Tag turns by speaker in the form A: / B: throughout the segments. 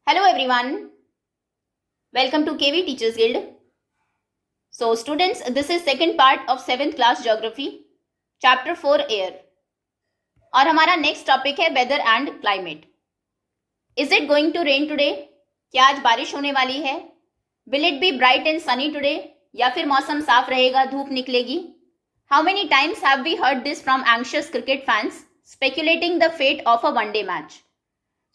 A: Hello everyone, welcome to KV Teachers Guild. So students, this is second part of 7th class Geography, Chapter 4 Air. और हमारा next topic है Weather and Climate. Is it going to rain today? क्या आज बारिश होने वाली है? Will it be bright and sunny today? या फिर मौसम साफ रहेगा, धूप निकलेगी? How many times have we heard this from anxious cricket fans speculating the fate of a one-day match?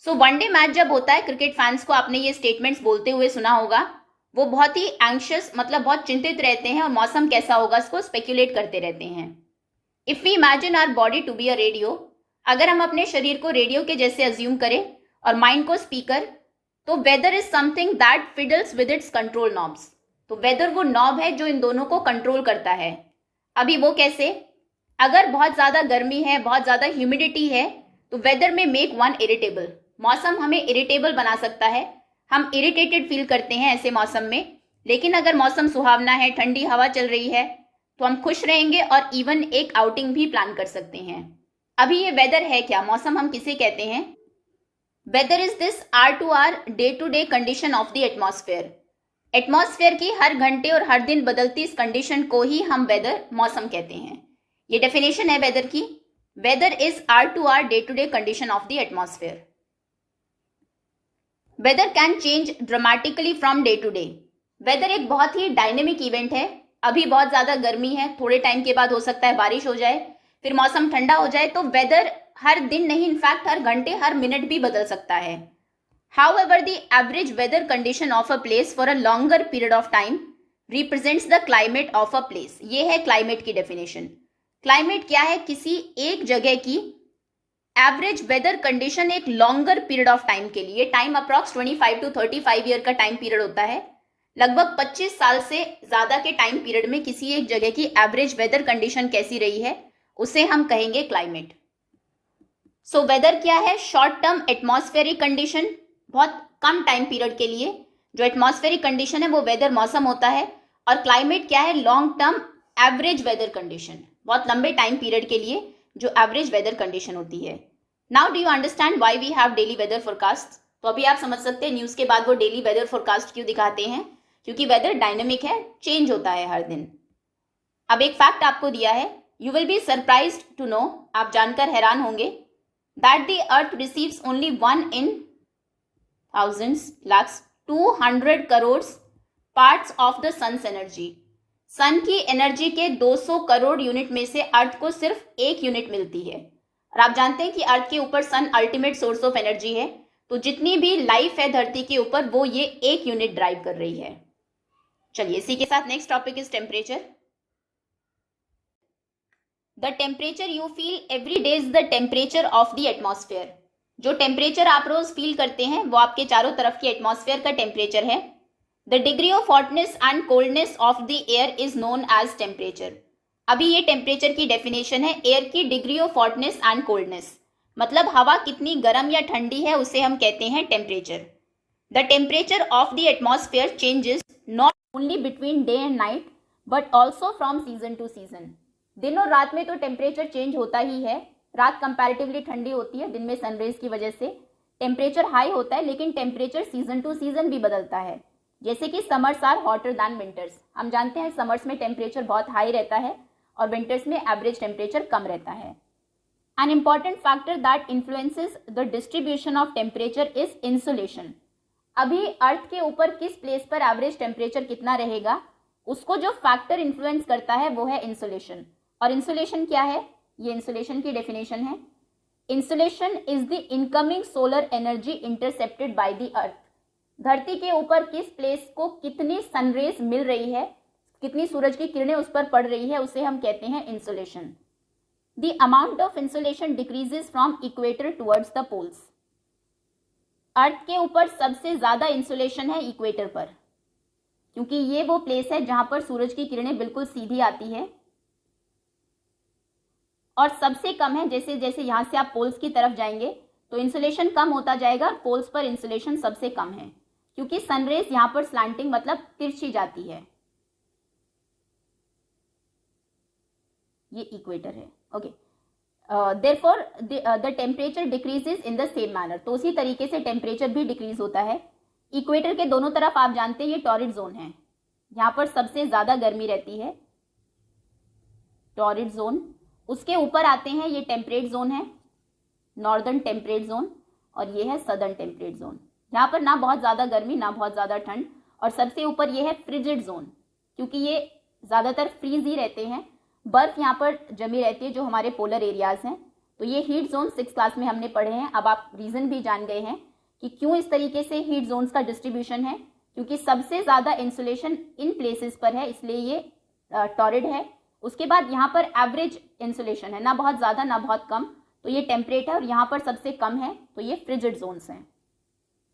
A: So one day match जब होता है क्रिकेट फैंस को आपने ये स्टेटमेंट्स बोलते हुए सुना होगा, वो बहुत ही एंग्शियस मतलब बहुत चिंतित रहते हैं और मौसम कैसा होगा इसको स्पेक्यूलेट करते रहते हैं. If we imagine our body to be a radio, अगर हम अपने शरीर को रेडियो के जैसे अज्यूम करें और माइंड को स्पीकर, तो weather is something that fiddles with its control knobs. तो वेदर वो नॉब है जो इन दोनों को कंट्रोल करता है. अभी वो कैसे? अगर बहुत ज्यादा गर्मी है, बहुत ज्यादा ह्यूमिडिटी है, तो वेदर में मेक वन इरिटेबल. मौसम हमें इरिटेबल बना सकता है, हम इरिटेटेड फील करते हैं ऐसे मौसम में. लेकिन अगर मौसम सुहावना है, ठंडी हवा चल रही है, तो हम खुश रहेंगे और इवन एक आउटिंग भी प्लान कर सकते हैं. अभी ये वेदर है क्या? मौसम हम किसे कहते हैं? Weather is this hour to hour day to day condition of the atmosphere. Atmosphere की हर घंटे और हर दिन बदलती इस कंडीशन को ही हम वेदर मौसम कहते हैं. ये डेफिनेशन है वेदर की. Weather is hour to hour day to day condition of the atmosphere. Weather can change dramatically from day to day. Weather एक बहुत ही डायनेमिक इवेंट है. अभी बहुत ज्यादा गर्मी है, थोड़े टाइम के बाद हो सकता है बारिश हो जाए, फिर मौसम ठंडा हो जाए. तो वेदर हर दिन नहीं, इनफैक्ट हर घंटे हर मिनट भी बदल सकता है. However the average weather condition of a place for a longer period of time represents the climate of a place. ये है क्लाइमेट की डेफिनेशन. क्लाइमेट क्या है? किसी एक जगह की एवरेज वेदर कंडीशन एक लॉन्गर पीरियड ऑफ टाइम के लिए. टाइम अप्रॉक्स 25 टू 35 ईयर का टाइम पीरियड होता है. लगभग 25 साल से ज्यादा के टाइम पीरियड में किसी एक जगह की एवरेज वेदर कंडीशन कैसी रही है, उसे हम कहेंगे क्लाइमेट. सो वेदर क्या है? Short term atmospheric condition. बहुत कम टाइम पीरियड के लिए जो एटमॉस्फेरिक कंडीशन है वो वेदर मौसम होता है. और क्लाइमेट क्या है? Long term average weather condition. बहुत लंबे टाइम पीरियड के लिए जो एवरेज वेदर कंडीशन होती है. Now do you understand why we have daily weather forecast? तो अभी आप समझ सकते हैं न्यूज के बाद वो डेली वेदर फोरकास्ट क्यों दिखाते हैं. क्योंकि वेदर डायनेमिक है, चेंज होता है हर दिन. अब एक फैक्ट आपको दिया है, you will be surprised to know, आप जानकर हैरान होंगे, that the earth receives only 1 in thousands lakhs 200 crore parts of the sun's energy. Sun की एनर्जी के 200 करोड़ यूनिट में से अर्थ को सिर्फ 1 यूनिट मिलती है. और आप जानते हैं कि अर्थ के ऊपर सन अल्टीमेट सोर्स ऑफ एनर्जी है. तो जितनी भी लाइफ है धरती के ऊपर वो ये 1 यूनिट ड्राइव कर रही है. चलिए इसी के साथ next topic is temperature. The temperature you feel every day is the temperature of the atmosphere. जो टेम्परेचर आप रोज फील करते हैं वो आपके चारों तरफ की एटमॉस्फेयर का टेम्परेचर है. The degree of hotness and coldness of the air is known as temperature. अभी ये टेम्परेचर की डेफिनेशन है. एयर की degree of hotness and coldness मतलब हवा कितनी गर्म या ठंडी है उसे हम कहते हैं temperature. The temperature of the atmosphere changes not only between day and night but also from season two season. दिन और रात में तो टेम्परेचर चेंज होता ही है. रात कंपैरेटिवली ठंडी होती है, दिन में सनरेज की वजह से टेम्परेचर हाई होता है. लेकिन टेम्परेचर सीजन टू सीजन भी बदलता है. जैसे कि summers are hotter than winters. हम जानते हैं समर्स में टेम्परेचर बहुत हाई रहता है और विंटर्स में एवरेज टेम्परेचर कम रहता है. An important factor that influences the distribution of temperature is insolation. अभी अर्थ के ऊपर किस प्लेस पर एवरेज टेम्परेचर कितना रहेगा उसको जो फैक्टर इन्फ्लुएंस करता है वो है इंसुलेशन. और इंसुलेशन क्या है? ये इंसुलेशन की डेफिनेशन है. Insolation is the incoming solar energy intercepted by the earth. धरती के ऊपर किस प्लेस को कितनी सनरेज मिल रही है, कितनी सूरज की किरणें उस पर पड़ रही है, उसे हम कहते हैं insolation. The amount of insolation decreases from equator towards the poles. Earth के ऊपर सबसे ज्यादा इंसुलेशन है इक्वेटर पर, क्योंकि ये वो प्लेस है जहां पर सूरज की किरणें बिल्कुल सीधी आती है. और सबसे कम है, जैसे जैसे यहां से आप पोल्स की तरफ जाएंगे तो इंसुलेशन कम होता जाएगा. पोल्स पर इंसुलेशन सबसे कम है क्योंकि सनरेज यहां पर स्लैंटिंग मतलब तिरछी जाती है. ये इक्वेटर है. Okay. Therefore the temperature decreases in the same manner, तो उसी तरीके से टेम्परेचर भी डिक्रीज होता है। इक्वेटर के दोनों तरफ आप जानते हैं ये टॉरिड जोन है, यहाँ पर सबसे ज्यादा गर्मी रहती है, टॉरिड जोन। उसके ऊपर आते हैं ये टेम्परेट जोन है, नॉर्दर्न टेम्परेट जोन, और ये है सदर्न टेम्परेट जोन। यहाँ पर ना बहुत ज्यादा गर्मी ना बहुत ज्यादा ठंड, और सबसे ऊपर ये है फ्रिजिड जोन, क्योंकि ये ज्यादातर फ्रीज ही रहते हैं, बर्फ यहाँ पर जमी रहती है जो हमारे पोलर एरियाज हैं। तो ये हीट जोन 6 क्लास में हमने पढ़े हैं। अब आप रीजन भी जान गए हैं कि क्यों इस तरीके से हीट जोन्स का डिस्ट्रीब्यूशन है, क्योंकि सबसे ज्यादा इंसुलेशन इन प्लेसेस पर है, इसलिए ये टॉरिड है। उसके बाद यहाँ पर एवरेज इंसुलेशन है, ना बहुत ज्यादा ना बहुत कम, तो ये टेम्परेट है, और यहाँ पर सबसे कम है, तो ये फ्रिजिड जोन्स हैं।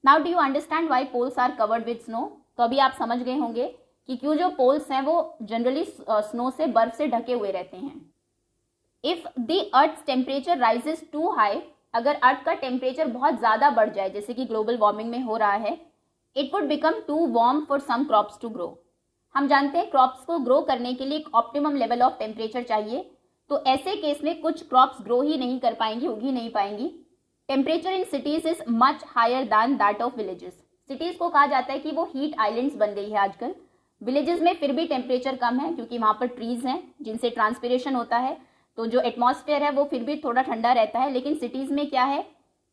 A: Now do you understand why poles are covered with snow? तो अभी आप समझ गए होंगे कि क्यों जो पोल्स हैं वो जनरली स्नो से, बर्फ से ढके हुए रहते हैं। If the earth temperature rises too high, अगर अर्थ का टेम्परेचर बहुत ज्यादा बढ़ जाए, जैसे कि ग्लोबल वार्मिंग में हो रहा है, it would become too warm for some crops to grow. हम जानते हैं क्रॉप्स को ग्रो करने के लिए एक ऑप्टिमम लेवल ऑफ टेम्परेचर चाहिए, तो ऐसे केस में कुछ क्रॉप्स ग्रो ही नहीं कर पाएंगी, उग ही नहीं पाएंगी। Temperature in cities is much higher than that of villages. Cities को कहा जाता है कि वो हीट आइलैंड्स बन गई है आजकल। विलेजेस में फिर भी टेम्परेचर कम है, क्योंकि वहां पर ट्रीज हैं जिनसे ट्रांसपिरेशन होता है, तो जो एटमॉस्फेयर है वो फिर भी थोड़ा ठंडा रहता है। लेकिन सिटीज में क्या है,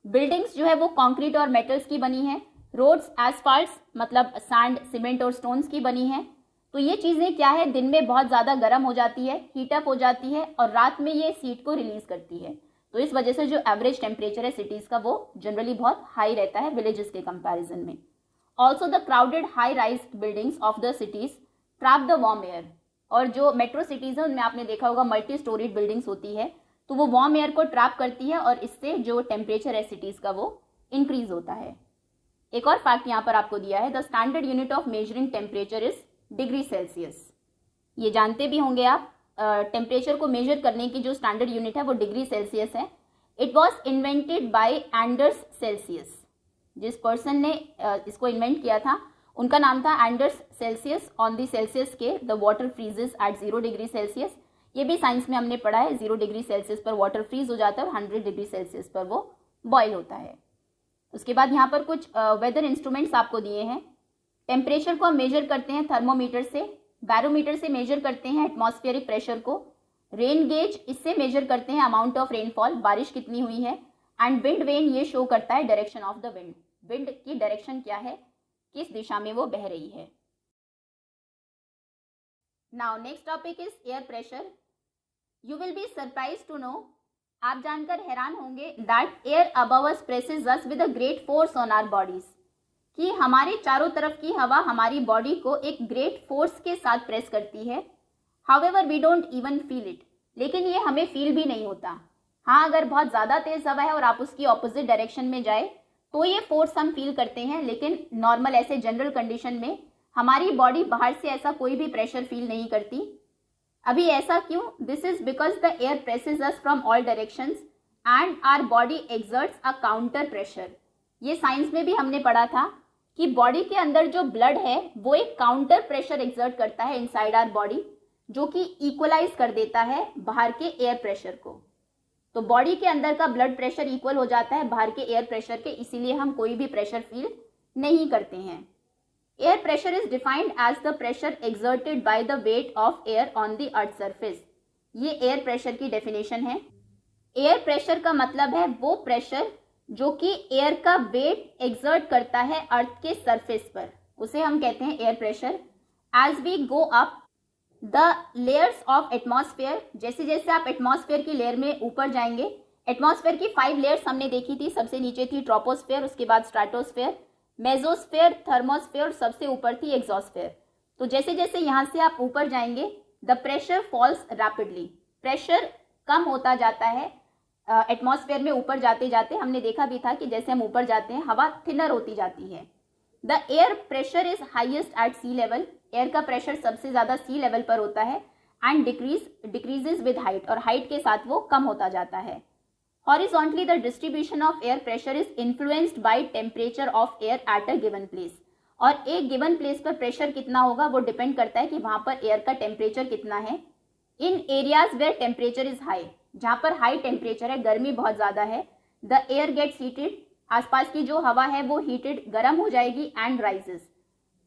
A: बिल्डिंग्स जो है वो कंक्रीट और मेटल्स की बनी है, रोड्स एसफाल्ट्स मतलब सैंड, सीमेंट और स्टोन्स की बनी है। तो ये चीजें क्या है, दिन में बहुत ज्यादा गर्म हो जाती है, हीटअप हो जाती है, और रात में ये हीट को रिलीज करती है। तो इस वजह से जो एवरेज टेम्परेचर है सिटीज का वो जनरली बहुत हाई रहता है विलेजेस के कंपैरिजन में। Also the crowded high rise buildings of the cities trap the warm air, और जो मेट्रो सिटीज है उनमें आपने देखा होगा मल्टी स्टोरीड बिल्डिंग्स होती है, तो वो वार्म एयर को ट्रैप करती है, और इससे जो टेम्परेचर है सिटीज का वो इंक्रीज होता है। एक और फैक्ट यहाँ पर आपको दिया है, the standard unit of measuring temperature is degree Celsius. ये जानते भी होंगे आप, टेम्परेचर को मेजर करने की जो स्टैंडर्ड यूनिट है वो डिग्री सेल्सियस है। It was invented by Anders Celsius. जिस पर्सन ने इसको इन्वेंट किया था उनका नाम था Anders Celsius. On the Celsius scale the water freezes at 0 degree Celsius. ये भी साइंस में हमने पढ़ा है, 0 डिग्री सेल्सियस पर वाटर फ्रीज हो जाता है और 100 डिग्री सेल्सियस पर वो बॉयल होता है। उसके बाद यहाँ पर कुछ वेदर इंस्ट्रूमेंट्स आपको दिए हैं। टेम्परेचर को हम मेजर करते हैं थर्मोमीटर से, बैरोमीटर से मेजर करते हैं एटमॉस्फेरिक प्रेशर को, रेन गेज इससे मेजर करते हैं अमाउंट ऑफ रेनफॉल, बारिश कितनी हुई है, एंड विंड वेन ये शो करता है direction of the wind, wind की डायरेक्शन क्या है, किस दिशा में वो बह रही है। Now next topic is air pressure. You will be surprise to know, आप जानकर हैरान होंगे, that air above us presses us with a great force on our bodies, कि हमारे चारों तरफ की हवा हमारी बॉडी को एक ग्रेट फोर्स के साथ प्रेस करती है। However we don't even feel it, लेकिन ये हमें फील भी नहीं होता। हाँ, अगर बहुत ज़्यादा तेज हवा है और आप उसकी ऑपोजिट डायरेक्शन में जाए तो ये फोर्स हम फील करते हैं, लेकिन नॉर्मल ऐसे जनरल कंडीशन में हमारी बॉडी बाहर से ऐसा कोई भी प्रेशर फील नहीं करती। अभी ऐसा क्यों? This is because the air presses us from all directions and our body exerts a counter pressure. ये साइंस में भी हमने पढ़ा था कि बॉडी के अंदर जो ब्लड है वो एक काउंटर प्रेशर एक्सर्ट करता है इनसाइड आवर बॉडी, जो कि इक्वलाइज कर देता है बाहर के एयर प्रेशर को। तो बॉडी के अंदर का ब्लड प्रेशर इक्वल हो जाता है बाहर के एयर प्रेशर के, इसीलिए हम कोई भी प्रेशर फील नहीं करते हैं। Air pressure is defined as the pressure exerted by the weight of air on the earth surface. Air एयर प्रेशर की डेफिनेशन है। एयर प्रेशर का मतलब है वो प्रेशर जो कि एयर का वेट एक्सर्ट करता है अर्थ के सरफेस पर, उसे हम कहते हैं air pressure. As we go up the layers of atmosphere, जैसे जैसे आप एटमॉस्फेयर की लेयर में ऊपर जाएंगे, एटमॉस्फेयर की 5 लेयर्स हमने देखी थी। सबसे नीचे थी ट्रोपोस्फेयर, उसके बाद स्ट्रेटोस्फेयर, मेसोस्फेयर, थर्मोस्फेयर, सबसे ऊपर थी एक्सोस्फेयर। तो जैसे जैसे यहाँ से आप ऊपर जाएंगे the pressure falls rapidly, pressure कम होता जाता है एटमॉस्फेयर में ऊपर जाते जाते। हमने देखा भी था कि जैसे हम ऊपर जाते हैं हवा थिनर होती जाती है। The air pressure is highest at sea level, air का प्रेशर सबसे ज्यादा सी लेवल पर होता है, एंड डिक्रीजेज विद हाइट, और हाइट के साथ वो कम होता जाता है। Horizontally the distribution of air pressure is influenced by temperature of air at a given place, और एक गिवन प्लेस पर प्रेशर कितना होगा वो डिपेंड करता है कि वहां पर एयर का टेम्परेचर कितना है। In areas where temperature is high, जहाँ पर हाई टेम्परेचर है, गर्मी बहुत ज़्यादा है, द एयर गेट्स हीटेड, आसपास की जो हवा है वो हीटेड, गर्म हो जाएगी, एंड राइजेस,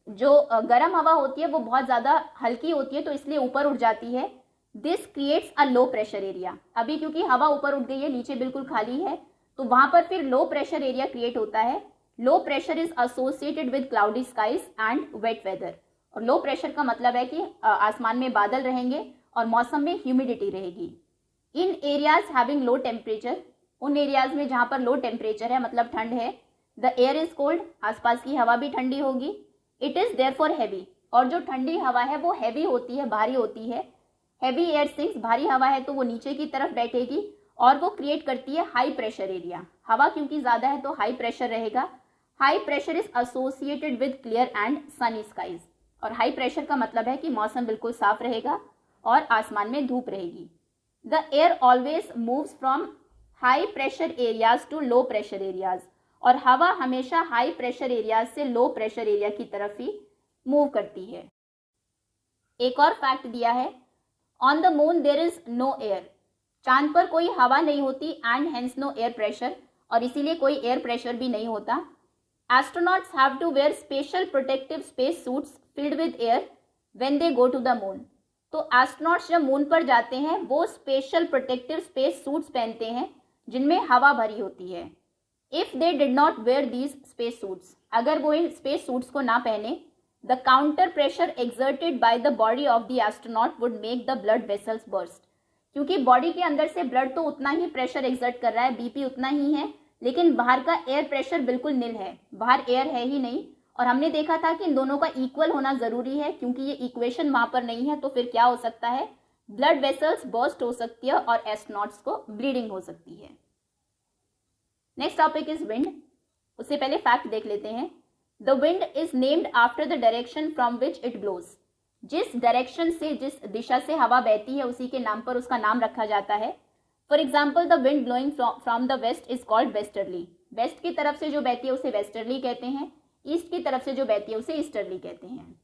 A: जो गर्म हवा होती है वो बहुत ज़्यादा हल्की होती है तो इसलिए ऊपर उठ जाती है। This creates a low pressure area, अभी क्योंकि हवा ऊपर उठ गई है, नीचे बिल्कुल खाली है, तो वहाँ पर फिर लो प्रेशर एरिया क्रिएट होता है। Low pressure is associated with cloudy skies and wet weather, और लो प्रेशर का मतलब है कि आसमान में बादल रहेंगे और मौसम में ह्यूमिडिटी रहेगी। इन एरियाज हैविंग लो टेम्परेचर, उन एरियाज में जहाँ पर लो टेम्परेचर है मतलब ठंड है, द एयर इज कोल्ड, आसपास की हवा भी ठंडी होगी, इट इज देयरफॉर हैवी, और जो ठंडी हवा है वो हैवी होती है, भारी होती है। हैवी एयर सिंक्स, भारी हवा है तो वो नीचे की तरफ बैठेगी और वो क्रिएट करती है हाई प्रेशर एरिया। हवा क्योंकि ज़्यादा है तो हाई प्रेशर रहेगा। High pressure is associated with clear and sunny skies, और हाई प्रेशर का मतलब है कि मौसम बिल्कुल साफ रहेगा और आसमान में धूप रहेगी। The air always moves from high pressure areas to low pressure areas, और हवा हमेशा हाई प्रेशर एरियाज से लो प्रेशर एरिया की तरफ ही मूव करती है। एक और फैक्ट दिया है, on the moon there is no air, चांद पर कोई हवा नहीं होती, and hence no air pressure, और इसीलिए कोई एयर प्रेशर भी नहीं होता। Astronauts have to wear special protective space suits filled with air when they go to the moon, तो एस्ट्रोनॉट्स जब मून पर जाते हैं वो स्पेशल प्रोटेक्टिव स्पेस सूट्स पहनते हैं जिनमें हवा भरी होती है। If they did not wear these space suits, अगर वो इन स्पेस सूट्स को ना पहने, the counter pressure exerted by the body of the astronaut would make the blood vessels burst, क्योंकि बॉडी के अंदर से ब्लड तो उतना ही प्रेशर एक्सर्ट कर रहा है, बीपी उतना ही है, लेकिन बाहर का एयर प्रेशर बिल्कुल निल है, बाहर एयर है ही नहीं। और हमने देखा था कि इन दोनों का इक्वल होना जरूरी है, क्योंकि ये इक्वेशन वहां पर नहीं है तो फिर क्या हो सकता है, ब्लड वेसल्स बर्स्ट हो सकती है और एस्ट्रोनॉट्स को ब्लीडिंग हो सकती है। Next topic is wind. उससे पहले फैक्ट देख लेते हैं। The wind is named after the direction from which it blows, जिस डायरेक्शन से, जिस दिशा से हवा बहती है उसी के नाम पर उसका नाम रखा जाता है। For example, the wind blowing from the west is called westerly, west की तरफ से जो बहती है उसे वेस्टर्ली कहते हैं, ईस्ट की तरफ से जो बहती है उसे ईस्टर्ली कहते हैं।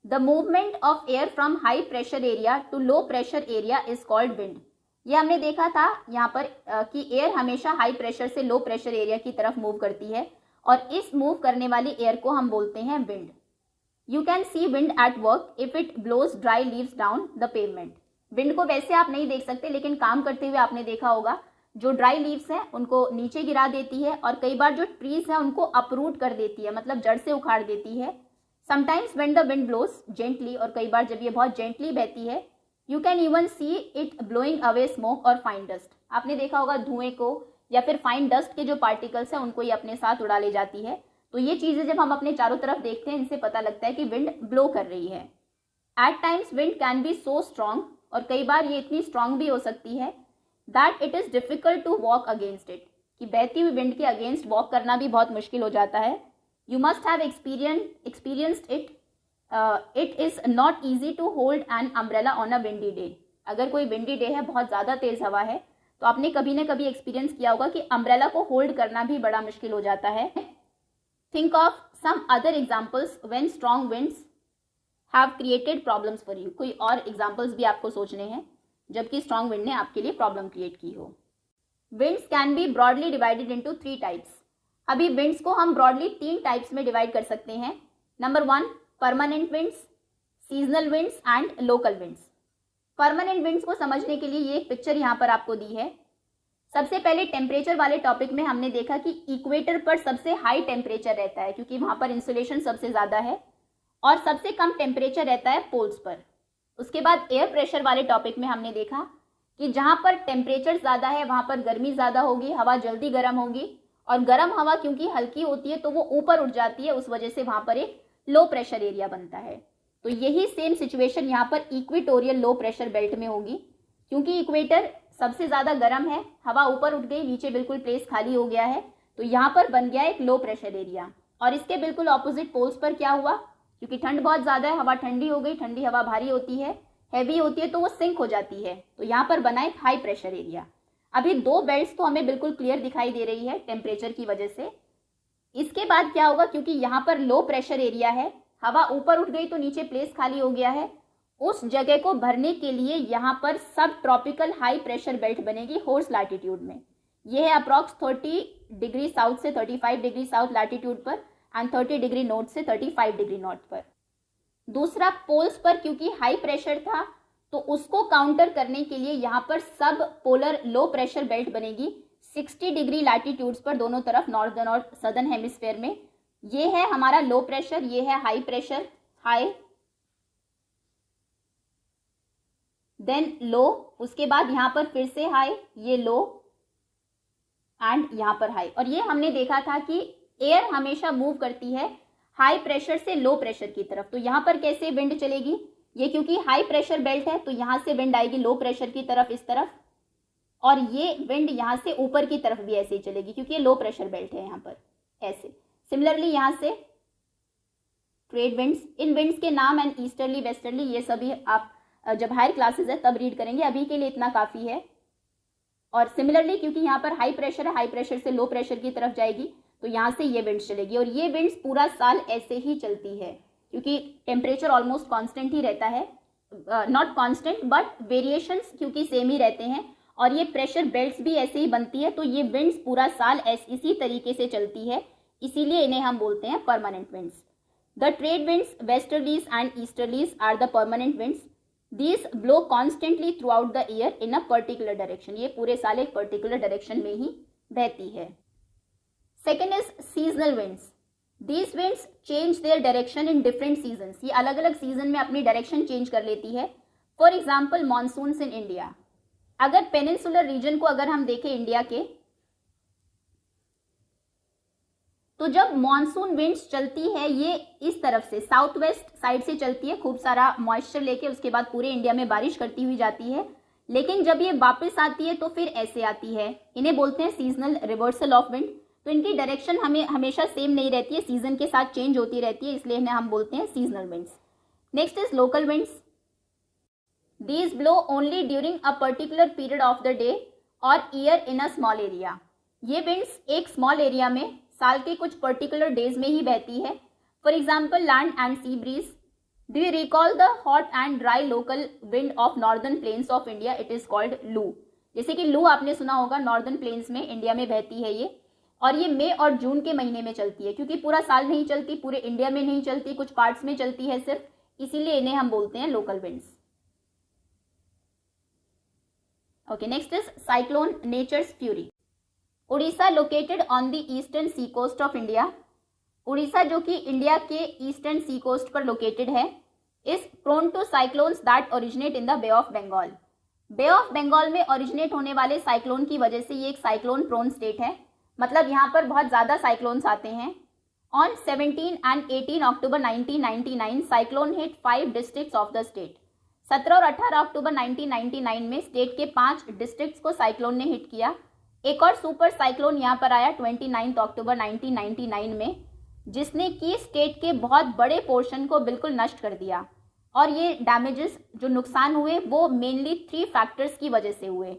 A: The movement of air from high pressure area to low pressure area is called wind, ये हमने देखा था यहाँ पर कि एयर हमेशा हाई प्रेशर से लो प्रेशर एरिया की तरफ मूव करती है, और इस मूव करने वाली एयर को हम बोलते हैं wind. You can see wind at work if it blows dry leaves down the pavement, wind को वैसे आप नहीं देख सकते लेकिन काम करते हुए आपने देखा होगा, जो ड्राई लीव्स हैं उनको नीचे गिरा देती है, और कई बार जो ट्रीज हैं उनको अपरूट कर देती है, मतलब जड़ से उखाड़ देती है। Sometimes when the wind blows gently, और कई बार जब ये बहुत जेंटली बहती है, you can even see it blowing away smoke और फाइन डस्ट, आपने देखा होगा धुएं को या फिर फाइन डस्ट के जो पार्टिकल्स हैं उनको ये अपने साथ उड़ा ले जाती है। तो ये चीजें जब हम अपने चारों तरफ देखते हैं इनसे पता लगता है कि विंड ब्लो कर रही है। At times wind can be so strong, और कई बार ये इतनी स्ट्रॉन्ग भी हो सकती है, that it is difficult to walk against it, कि बहती हुई विंड के अगेंस्ट वॉक करना भी बहुत मुश्किल हो जाता है। You must have experienced it, it is not easy to hold an umbrella on a windy day, अगर कोई विंडी डे है, बहुत ज़्यादा तेज हवा है, तो आपने कभी ना कभी एक्सपीरियंस किया होगा कि अम्ब्रेला को होल्ड करना भी बड़ा मुश्किल हो जाता है। Think of some other examples when strong winds have created problems for you, कोई और एग्जाम्पल्स भी आपको सोचने हैं जबकि स्ट्रॉन्ग विंड ने आपके लिए प्रॉब्लम क्रिएट की हो। Winds can be broadly divided into 3 types, अभी विंड्स को हम ब्रॉडली 3 टाइप्स में डिवाइड कर सकते हैं। Number 1, permanent winds, seasonal winds and local winds. Permanent winds को समझने के लिए ये एक पिक्चर यहाँ पर आपको दी है। सबसे पहले टेम्परेचर वाले टॉपिक में हमने देखा कि इक्वेटर पर सबसे हाई टेम्परेचर रहता है क्योंकि वहां पर इंसुलेशन सबसे ज़्यादा है, और सबसे कम टेम्परेचर रहता है पोल्स पर। उसके बाद एयर प्रेशर वाले टॉपिक में हमने देखा कि जहां पर टेम्परेचर ज़्यादा है वहां पर गर्मी ज़्यादा होगी, हवा जल्दी गर्म होगी, और गर्म हवा क्योंकि हल्की होती है तो वो ऊपर उठ जाती है, उस वजह से वहां पर एक लो प्रेशर एरिया बनता है। तो यही सेम सिचुएशन यहाँ पर इक्वेटोरियल लो प्रेशर बेल्ट में होगी, क्योंकि इक्वेटर सबसे ज़्यादा गर्म है, हवा ऊपर उठ गई, नीचे बिल्कुल प्लेस खाली हो गया है, तो यहाँ पर बन गया एक लो प्रेशर एरिया। और इसके बिल्कुल ऑपोजिट पोल्स पर क्या हुआ, क्योंकि ठंड बहुत ज़्यादा है, हवा ठंडी हो गई, ठंडी हवा भारी होती है, हैवी होती है, तो वो सिंक हो जाती है, तो यहाँ पर बना एक हाई प्रेशर एरिया। अभी 2 बेल्ट्स तो हमें बिल्कुल क्लियर दिखाई दे रही है टेम्परेचर की वजह से। इसके बाद क्या होगा, क्योंकि यहाँ पर लो प्रेशर एरिया है, हवा ऊपर उठ गई तो नीचे प्लेस खाली हो गया है, उस जगह को भरने के लिए यहाँ पर सब ट्रॉपिकल हाई प्रेशर बेल्ट बनेगी होर्स लैटिट्यूड में। ये है अप्रॉक्स 30 डिग्री साउथ से 35 डिग्री साउथ लैटिट्यूड पर एंड 30 डिग्री नॉर्थ से 35 डिग्री नॉर्थ पर। दूसरा, पोल्स पर क्योंकि हाई प्रेशर था तो उसको काउंटर करने के लिए यहाँ पर सब पोलर लो प्रेशर बेल्ट बनेगी 60 डिग्री लैटिट्यूड्स पर दोनों तरफ, नॉर्दर्न और सदर्न हेमिस्फेयर में। ये है हमारा लो प्रेशर, ये है high pressure, high then low, उसके बाद यहां पर फिर से हाई, ये लो एंड यहां पर हाई। और ये हमने देखा था कि एयर हमेशा मूव करती है हाई प्रेशर से लो प्रेशर की तरफ। तो यहां पर कैसे विंड चलेगी, ये क्योंकि हाई प्रेशर बेल्ट है तो यहां से विंड आएगी लो प्रेशर की तरफ इस तरफ, और ये विंड यहां से ऊपर की तरफ भी ऐसे ही चलेगी क्योंकि ये लो प्रेशर बेल्ट है यहां पर ऐसे। सिमिलरली यहां से ट्रेड विंड्स, इन विंड्स के नाम एंड ईस्टर्ली वेस्टर्ली ये सभी आप जब हायर क्लासेस है तब रीड करेंगे, अभी के लिए इतना काफी है। और सिमिलरली क्योंकि यहाँ पर हाई प्रेशर है, हाई प्रेशर से लो प्रेशर की तरफ जाएगी तो यहाँ से ये विंड्स चलेगी, और ये विंड्स पूरा साल ऐसे ही चलती है क्योंकि टेम्परेचर ऑलमोस्ट कांस्टेंट ही रहता है, नॉट कांस्टेंट बट वेरिएशंस क्योंकि सेम ही रहते हैं, और ये प्रेशर बेल्ट्स भी ऐसे ही बनती है, तो ये विंड्स पूरा साल इसी तरीके से चलती है, इसीलिए इन्हें हम बोलते हैं permanent winds. The trade winds westerlies and easterlies are the permanent winds. These blow constantly throughout the year in a particular direction. ये पूरे साल एक particular direction में ही बहती है। Second is seasonal winds. These winds change their direction in different seasons. ये अलग अलग सीजन में अपनी डायरेक्शन चेंज कर लेती है। For example monsoons in India, अगर पेनिनसुलर रीजन को अगर हम देखें इंडिया के, तो जब मॉनसून विंड्स चलती है ये इस तरफ से साउथ वेस्ट साइड से चलती है, खूब सारा मॉइस्चर लेके, उसके बाद पूरे इंडिया में बारिश करती हुई जाती है। लेकिन जब ये वापस आती है तो फिर ऐसे आती है, इन्हें बोलते हैं सीजनल रिवर्सल ऑफ विंड। तो इनकी डायरेक्शन हमें हमेशा सेम नहीं रहती है, सीजन के साथ चेंज होती रहती है, इसलिए इन्हें हम बोलते हैं seasonal winds. Next is local winds. These blow only during a particular period of the day और year in a small area. ये विंड्स एक स्मॉल एरिया में साल के कुछ पर्टिकुलर डेज में ही बहती है। For example land and sea breeze. Do you recall the hot and dry local wind of northern plains of India, it is called लू। जैसे कि लू आपने सुना होगा, नॉर्दर्न प्लेन्स में इंडिया में बहती है ये, और ये मई और जून के महीने में चलती है क्योंकि पूरा साल नहीं चलती, पूरे इंडिया में नहीं चलती, कुछ पार्ट्स में चलती है सिर्फ, इसीलिए इन्हें हम बोलते हैं local winds. Okay, next is cyclone nature's fury. Orissa located on the eastern sea coast of India. Orissa जो कि इंडिया के ईस्टर्न सी कोस्ट पर लोकेटेड है, is prone to cyclones that originate in the bay of Bengal. Bay of Bengal में originate होने वाले cyclone की वजह से ये एक साइक्लोन प्रोन स्टेट है, मतलब यहाँ पर बहुत ज़्यादा साइक्लोन्स आते हैं। On 17 and 18 October 1999 cyclone hit 5 districts of the state. 17 और 18 अक्टूबर 1999 में स्टेट के 5 डिस्ट्रिक्ट्स को साइक्लोन ने हिट किया। एक और सुपर साइक्लोन यहाँ पर आया 29 अक्टूबर 1999 में, जिसने की स्टेट के बहुत बड़े पोर्शन को बिल्कुल नष्ट कर दिया, और ये डैमेजेस जो नुकसान हुए वो मेनली 3 फैक्टर्स की वजह से हुए।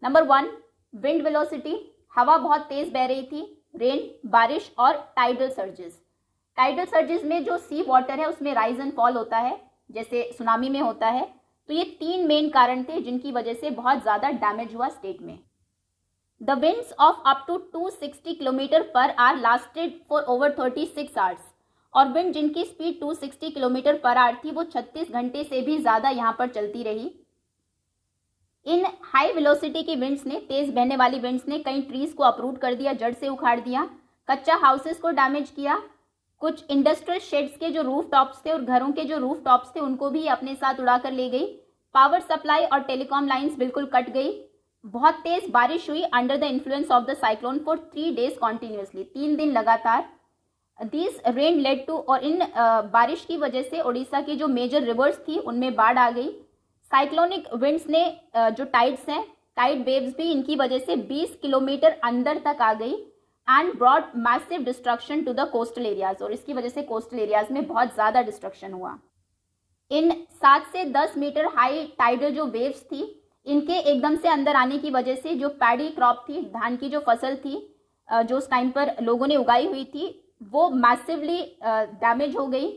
A: नंबर 1 विंड वेलोसिटी, हवा बहुत तेज बह रही थी, रेन बारिश, और टाइडल सर्जेस। टाइडल सर्जेस में जो सी वाटर है उसमें राइज एंड फॉल होता है जैसे सुनामी में होता है। तो ये 3 मेन कारण थे जिनकी वजह से बहुत ज़्यादा डैमेज हुआ स्टेट में। The winds of up to 260 km per hour lasted for over 36 hours, और विंड जिनकी स्पीड 260 km पर आवर थी वो 36 घंटे से भी ज़्यादा यहाँ पर चलती रही। इन हाई वेलोसिटी की विंड्स ने, तेज बहने वाली विंड्स ने कई ट्रीज को अपरूट कर दिया, जड़ से उखाड़ दिया, कच्चा हाउसेस को डैमेज किया, कुछ इंडस्ट्रियल शेड्स के जो रूफ टॉप्स थे और घरों के जो रूफ टॉप्स थे उनको भी अपने साथ उड़ा कर ले गई। पावर सप्लाई और टेलीकॉम लाइन्स बिल्कुल कट गई। बहुत तेज बारिश हुई under the influence of the cyclone for 3 days continuously, 3 दिन लगातार। दिस रेन लेड टू, और इन बारिश की वजह से उड़ीसा की जो मेजर रिवर्स थी उनमें बाढ़ आ गई। साइक्लोनिक विंड्स ने जो टाइड्स हैं, टाइड वेव्स भी इनकी वजह से 20 किलोमीटर अंदर तक आ गई and brought massive destruction to the coastal areas, और इसकी वजह से कोस्टल एरियाज में बहुत ज़्यादा डिस्ट्रक्शन हुआ। इन 7 से 10 मीटर हाई टाइडल जो वेव्स थी, इनके एकदम से अंदर आने की वजह से जो पैडी क्रॉप थी, धान की जो फसल थी जो उस टाइम पर लोगों ने उगाई हुई थी, वो मैसिवली डैमेज हो गई।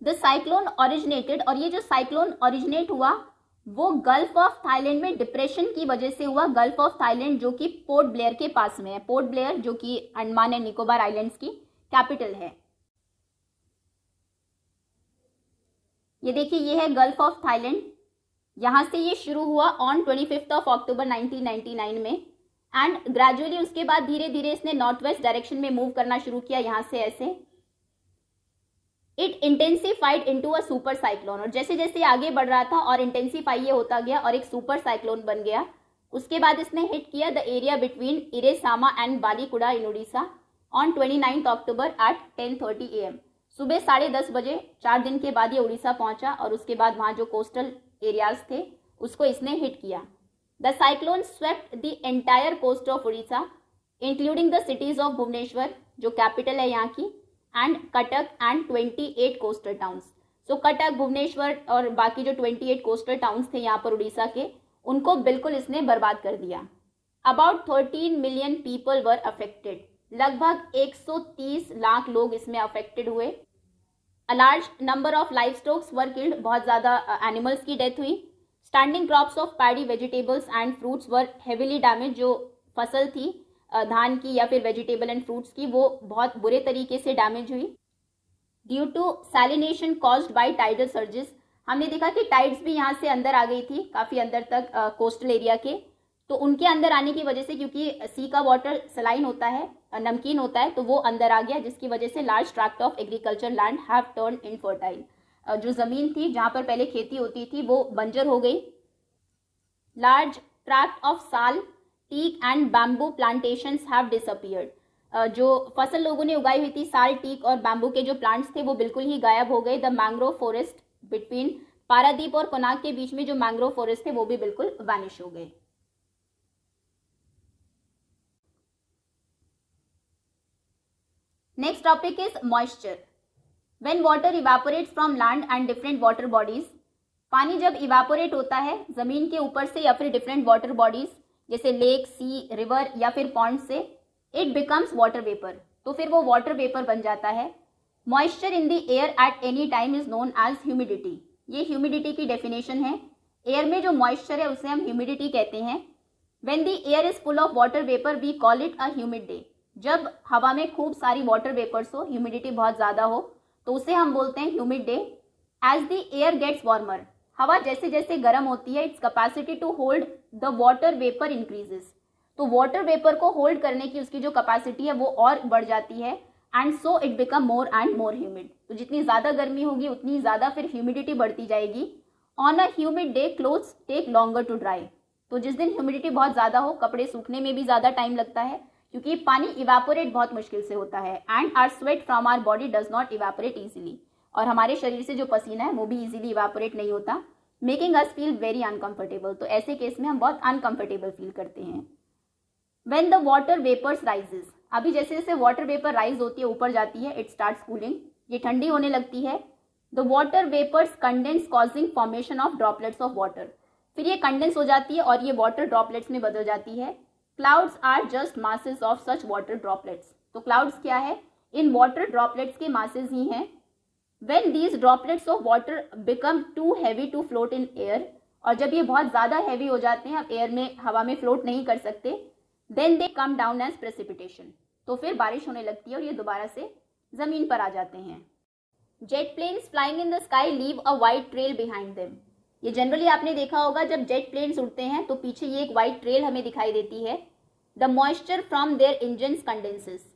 A: द साइक्लोन ओरिजिनेटेड, और ये जो साइक्लोन ओरिजिनेट हुआ वो गल्फ ऑफ थाईलैंड में डिप्रेशन की वजह से हुआ। गल्फ ऑफ थाईलैंड जो कि पोर्ट ब्लेयर के पास में है, पोर्ट ब्लेयर जो कि अंडमान एंड निकोबार आइलैंड्स की कैपिटल है। ये देखिए, ये है गल्फ ऑफ थाईलैंड। यहाँ से ये शुरू हुआ ऑन 25 अक्टूबर 1999 में, एंड ग्रेजुअली उसके बाद धीरे धीरे इसने नॉर्थ वेस्ट डायरेक्शन में मूव करना शुरू किया, यहाँ से ऐसे। It intensified into a super cyclone, और जैसे जैसे आगे बढ़ रहा था और इंटेंसिफाई ये होता गया और एक सुपर साइक्लोन बन गया। उसके बाद इसने हिट किया the area between Erasama and Balikuda in Orissa on 29 October at 10:30 AM। सुबह 10:30 बजे, 4 दिन के बाद ये उड़ीसा पहुंचा, और उसके बाद वहां जो कोस्टल एरियाज थे उसको इसने हिट किया। The cyclone swept the entire coast of Orissa including the cities of Bhubaneswar जो कैपिटल है यहाँ की, and Cuttack and 28 coastal towns. So Cuttack, Bhubaneswar और बाकी जो 28 कोस्टल टाउन्स थे यहाँ पर उड़ीसा के, उनको बिल्कुल इसने बर्बाद कर दिया। About 13 million people were affected, लगभग 130 लाख लोग इसमें अफेक्टेड हुए। A large number of life stocks were killed, बहुत ज़्यादा एनिमल्स की डेथ हुई। Standing crops of paddy, vegetables and fruits were heavily damage, जो फसल थी धान की या फिर वेजिटेबल एंड फ्रूट्स की, वो बहुत बुरे तरीके से डैमेज हुई। Due to salination caused by tidal surges, हमने देखा कि टाइड्स भी यहाँ से अंदर आ गई थी, काफ़ी अंदर तक कोस्टल एरिया के। तो उनके अंदर आने की वजह से, क्योंकि सी का वाटर सलाइन होता है, नमकीन होता है, तो वो अंदर आ गया, जिसकी वजह से large tract of agriculture land have turn infertile, जो ज़मीन थी जहाँ पर पहले खेती होती थी वो बंजर हो गई। Large tract of sal, teak and bamboo plantations have disappeared, जो फसल लोगों ने उगाई हुई थी, साल, टीक और बैम्बू के जो प्लांट्स थे वो बिल्कुल ही गायब हो गए। The mangrove forest between Paradip और कोनाक के बीच में जो मैंग्रोव फॉरेस्ट थे वो भी बिल्कुल वैनिश हो गए। Next topic is moisture. When water evaporates from land and different water bodies, पानी जब इवेपोरेट होता है जमीन के ऊपर से या फिर डिफरेंट वाटर बॉडीज जैसे लेक, सी, रिवर या फिर पॉन्ड से, इट बिकम्स वाटर वेपर, तो फिर वो वाटर वेपर बन जाता है। Moisture in the air at any time is known as humidity, ये ह्यूमिडिटी की डेफिनेशन है। एयर में जो मॉइस्चर है उसे हम ह्यूमिडिटी कहते हैं। When the air is full of water vapour we call it a humid day, जब हवा में खूब सारी वाटर वेपर्स हो, ह्यूमिडिटी बहुत ज़्यादा हो, तो उसे हम बोलते हैं humid day. As the air gets warmer, हवा जैसे जैसे गर्म होती है, its capacity to hold the water vapour increases, तो वाटर वेपर को होल्ड करने की उसकी जो कैपेसिटी है वो और बढ़ जाती है, and so it become more and more humid. तो जितनी ज़्यादा गर्मी होगी उतनी ज़्यादा फिर ह्यूमिडिटी बढ़ती जाएगी। On a humid day clothes take longer to dry, तो जिस दिन ह्यूमिडिटी बहुत ज़्यादा हो कपड़े सूखने में भी ज़्यादा टाइम लगता है, क्योंकि पानी इवेपोरेट बहुत मुश्किल से होता है। And our sweat from our body does not evaporate easily, और हमारे शरीर से जो पसीना है वो भी ईजिली इवेपोरेट नहीं होता, making us feel very uncomfortable, तो ऐसे केस में हम बहुत अनकंफर्टेबल फील करते हैं। When the water vapours rises, अभी जैसे जैसे वाटर वेपर राइज होती है, ऊपर जाती है, इट स्टार्ट्स कूलिंग, ये ठंडी होने लगती है। The water vapours condense causing formation of droplets of water, फिर ये कंडेंस हो जाती है और ये वाटर ड्रॉपलेट्स में बदल जाती है। Clouds are just masses of such water droplets, तो क्लाउड्स क्या है, इन वाटर ड्रॉपलेट्स के मासेस ही हैं। When these droplets of water become too heavy to float in air, और जब ये बहुत ज़्यादा हैवी हो जाते हैं, अब एयर में, हवा में फ्लोट नहीं कर सकते, then they come down as precipitation, तो फिर बारिश होने लगती है और ये दोबारा से ज़मीन पर आ जाते हैं। Jet planes flying in the sky leave a white trail behind them, ये जनरली आपने देखा होगा जब जेट प्लेन्स उड़ते हैं तो पीछे ये एक वाइट ट्रेल हमें दिखाई देती है। The moisture from their engines condenses,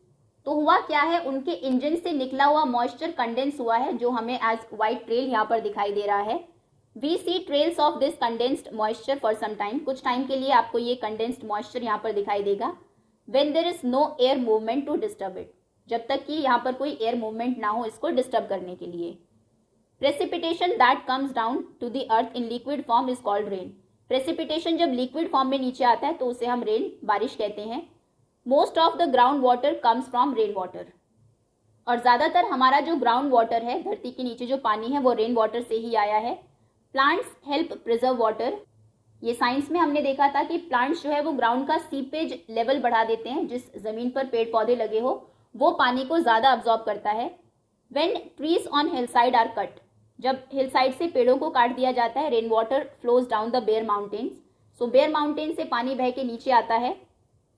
A: तो हुआ क्या है, उनके इंजन से निकला हुआ मॉइस्चर कंडेंस हुआ है, जो हमें एज वाइट ट्रेल यहाँ पर दिखाई दे रहा है। We see trails of this condensed moisture for some time, कुछ टाइम के लिए आपको ये कंडेंस्ड मॉइस्चर यहाँ पर दिखाई देगा। When there is no air movement to disturb it, जब तक कि यहाँ पर कोई एयर मूवमेंट ना हो इसको डिस्टर्ब करने के लिए। Precipitation that comes down to the earth in liquid form is called rain, precipitation जब लिक्विड फॉर्म में नीचे आता है तो उसे हम रेन, बारिश कहते हैं। Most of the ground water comes from rain water, और ज़्यादातर हमारा जो ग्राउंड वाटर है, धरती के नीचे जो पानी है, वो रेन वाटर से ही आया है। प्लांट्स हेल्प प्रिजर्व वाटर, ये साइंस में हमने देखा था कि प्लांट्स जो है वो ग्राउंड का सीपेज लेवल बढ़ा देते हैं, जिस ज़मीन पर पेड़ पौधे लगे हो वो पानी को ज़्यादा अब्जॉर्ब करता है। When trees on hill side are cut, जब हिल साइड से पेड़ों को काट दिया जाता है, rain water flows down the bare mountains, so bare mountain से पानी बह के नीचे आता है,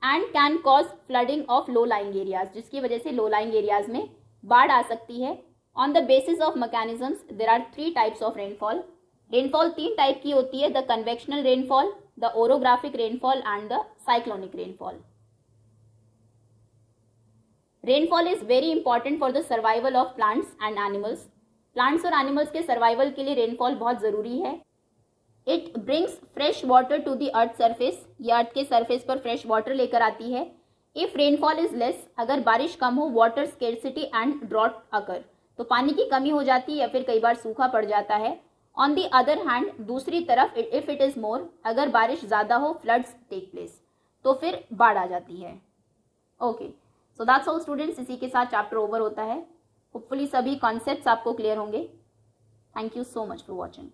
A: and can cause flooding of low lying areas, जिसकी वजह से लो लाइंग एरियाज में बाढ़ आ सकती है। On the basis of mechanisms there are 3 types of rainfall. Rainfall 3 type की होती है, the convectional rainfall, the orographic rainfall and the cyclonic rainfall. Rainfall is very important for the survival of plants and animals. Plants और animals के survival के लिए rainfall बहुत ज़रूरी है। It brings fresh water to the earth surface, ये earth के surface पर फ्रेश वाटर लेकर आती है। इफ रेनफॉल इज लेस, अगर बारिश कम हो, वाटर स्केर्सिटी एंड ड्रॉट अकर, तो पानी की कमी हो जाती है या फिर कई बार सूखा पड़ जाता है। ऑन द अदर हैंड, दूसरी तरफ, इफ इट इज मोर, अगर बारिश ज़्यादा हो, फ्लड्स टेक प्लेस, तो फिर बाढ़ आ जाती है। Okay, so that's all students, इसी के साथ चैप्टर ओवर होता है। होपफुली सभी कॉन्सेप्ट्स आपको क्लियर होंगे। Thank you so much for watching.